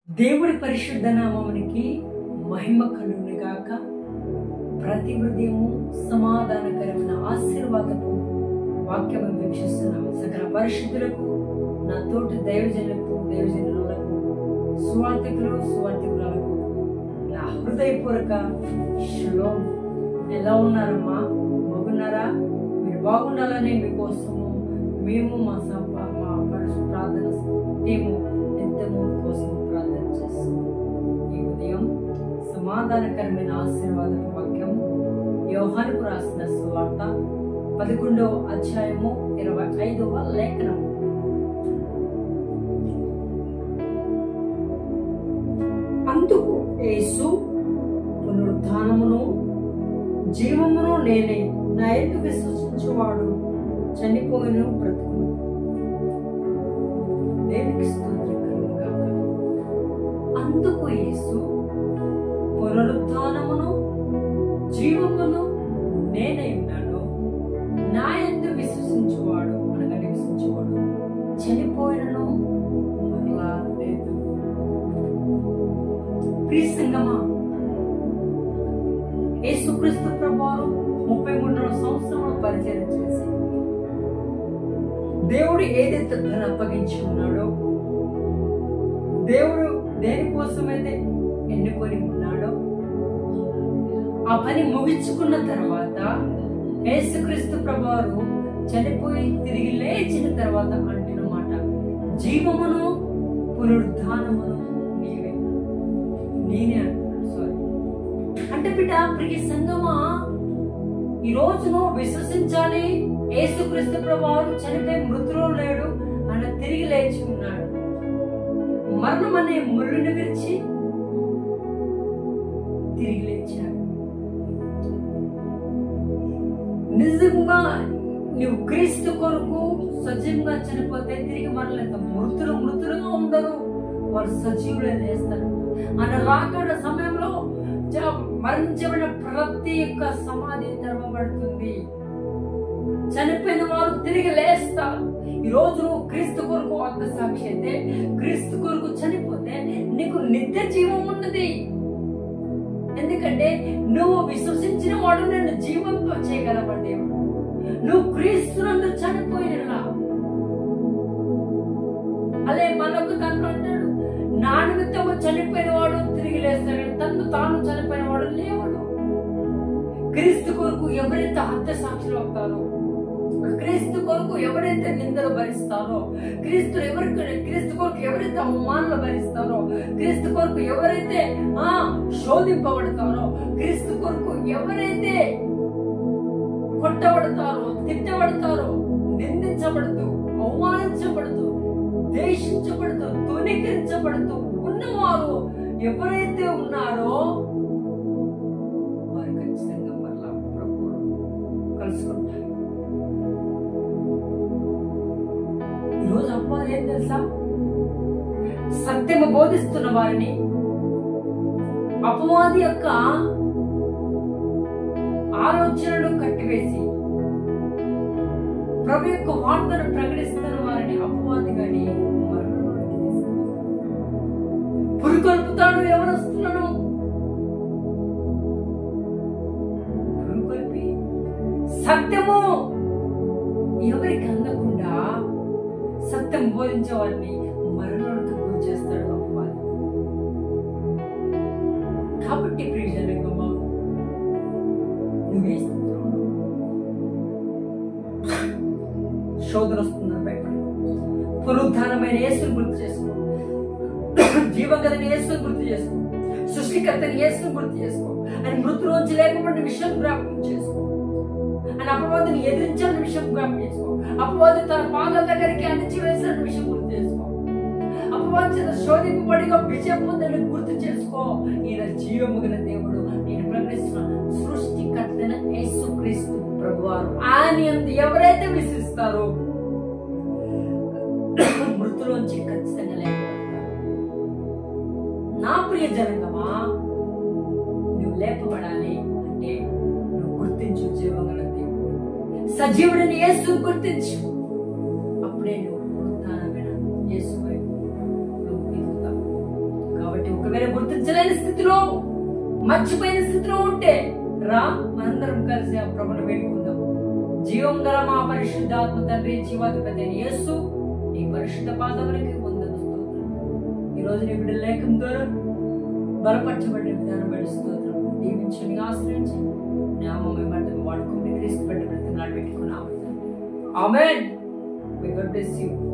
దేవుడి పరిశుద్ధ నామమునికి మహిమ కలుగును గాక. ప్రతి హృదయము సమాధానకరమైన ఆశీర్వాదపు వాక్యము వీక్షిస్తున్నాము. సకల పరిశుద్ధులకు, నా తోటి దైవజనులకు, దైవజనులకు, సువార్థికులకు నా హృదయపూర్వక షలోం. ఎలా ఉన్నారమ్మా? బాగున్నారా? మీరు బాగుండాలని మీకోసము మేము మా ప్రార్థన టీము ఎంతమో కోసం ప్రార్థన చేస్తున్నాం. ఈ ఉదయం సమాధానకరమైన ఆశీర్వాదపు వాక్యము యోహానుకు రాసిన సువార్త 11వ అధ్యాయము 25వ లేఖనం. అందుకు యేసు, పునరుత్థానమును జీవమును నేనే, నా యందు విశ్వసించువాడు చనిపోయిన బ్రతుకును. దేవునికి స్తోత్రం కలుగును గాక. అందుకు యేసు, పునరుత్థానమును జీవమును నేనే ఉన్నాను, నా యందు విశ్వసించువాడు అనగా నివసించువాడు చనిపోయినను మరలా లేదు. ప్రియ సంగమా, యేసుక్రీస్తు ప్రభువారు 33 సంవత్సరాలు పరిచయం చేసి దేవుడు ఏదైతే తను అప్పగించి ఉన్నాడో, దేవుడు దేనికోసమైతే ఎన్నుకొని ఉన్నాడో ఆ పని ముగించుకున్న తర్వాత యేసుక్రీస్తు ప్రభువారు చనిపోయి తిరిగి లేచిన తర్వాత అంటున్నమాట, జీవమును పునరుద్ధానమును నీవే, నేనే అంటున్నాడు. సారీ అంటే బిడ్డ, ప్రియ సంగమా, ఈ రోజు నువ్వు విశ్వసించాలి. యేసుక్రీస్తు ప్రభువారు చనిపోయి మృతులో లేడు, ఆయన తిరిగి లేచి ఉన్నాడు. మరణం అనే ముళ్ళుని విరిచి తిరిగి లేచాడు. నిజంగా నువ్వు క్రీస్తు కొరకు సజీవంగా చనిపోతే తిరిగి మరలేదు. మృతులుగా ఉండరు, వారు సజీవులే లేస్తారు. ఆయన రాకడ సమయంలో మరణించబడిన ప్రతి ఒక్క సమాధి తెరవబడుతుంది. చనిపోయిన వారు తిరిగి లేస్తారు. ఈ రోజు నువ్వు క్రీస్తు కొరకు అంత సాక్షి అయితే, క్రీస్తు కొరకు చనిపోతే నీకు నిత్య జీవం ఉన్నది. ఎందుకంటే నువ్వు విశ్వసించిన వాడు నిన్ను జీవంతో చేయగలవాడు దేవుడు. నువ్వు క్రీస్తునందు చనిపోయినలా అలే మరొక తండ్రి అంటాడు, నా నిమిత్తము చనిపోయిన వాడు తిరిగి లేస్తాడు, తను తాను చనిపోయిన వాడు లేవడు. క్రీస్తు కొరకు ఎవరైతే హత్య సాక్షులు అవుతారో, క్రీస్తు కొరకు ఎవరైతే నిందలు భరిస్తారో, క్రీస్తు కొరకు ఎవరైతే అవమానాలు భరిస్తారో, క్రీస్తు కొరకు ఎవరైతే శోధింపబడతారో, క్రీస్తు కొరకు ఎవరైతే కొట్టబడతారో, తిట్టబడతారో, నిందించబడుతూ, అవమానించబడుతూ, ద్వేషించబడుతూ, తునీకరించబడుతూ ఉన్నవారు ఎవరైతే ఉన్నారో వారు ఖచ్చితంగా మరలా ప్రభువు కలుసుకుంటారు. ఈరోజు అపవాది ఏం తెలుసా? సత్యము బోధిస్తున్న వారిని అపవాది యొక్క ఆలోచనలు కట్టివేసి ప్రభు యొక్క వార్తను ప్రకటిస్తున్న వారిని అపవాది గాని మరణంలోకి తీసుకెళ్తాడు. పురుకొల్పుతాడు ఎవరొస్తున్నాను, పురుకొల్పి సత్యము ఎవరికి అందకుండా సత్యం బోధించే వారిని మరణానికి గురి చేస్తాడు అపవాది. కాబట్టి ప్రియజనగమా, నువ్వే శోధన వస్తుందని భయపడి పునరుద్ధానమైన యేసుని గుర్తు చేసుకో, జీవగలని యేసుని గుర్తు చేసుకో, సృష్టికర్తని యేసుని గుర్తు చేసుకో. ఆయన మృతులోంచి లేకపోయిన విషయం జ్ఞాపకం చేసుకో. ఆయన అపవాదిని ఎదిరించాలని విషయం జ్ఞాపకం చేసుకో. అపవాది తన పాదాల దగ్గరికి అణిచివేసిన విషయం గుర్తు చేసుకో. అపవాది శోధింపబడిగా విజయం పొందని గుర్తు చేసుకో. ఈయన జీవము గల దేవుడు, నేను ప్రకటిస్తున్న సృష్టికర్తైన యేసుక్రీస్తు ప్రభువారు, ఆయన ఎవరైతే విశ్వసిస్తారో మృతులోంచి ఖచ్చితంగా లేపబడతారు. నా ప్రియ జనగమా, నువ్వు లేపబడాలి అంటే నువ్వు గుర్తించు జీవగల దేవుడు, సజీవుడిని యేసుని గుర్తించు. అప్పుడే నువ్వు పునరుత్థానమైన యేసు వైపు నువ్వు ఎదుగుతావు. ఒకవేళ గుర్తించలేని స్థితిలో, మర్చిపోయిన స్థితిలో ఉంటే రా, మనందరం కలిసి ఆ ప్రభుని వేడుకుందాం. జీవం గల మా పరిశుద్ధాత్మ తండ్రి, జీవాధిపతి అయిన యేసు, నీ పరిశుద్ధ పాదములకి వందనాలు స్తోత్రం. ఈ రోజు నీ బిడ్డల లేఖం ద్వారా బలపరచబడిన విధానం బట్టి స్తోత్రం. దీవించి ఆశ్రయించి నామమే మంటలు వాడుకుని క్రీస్తు బిడ్డ బ్రతిమలాడి పెట్టుకున్నాము. ఆమేన్. May God bless you.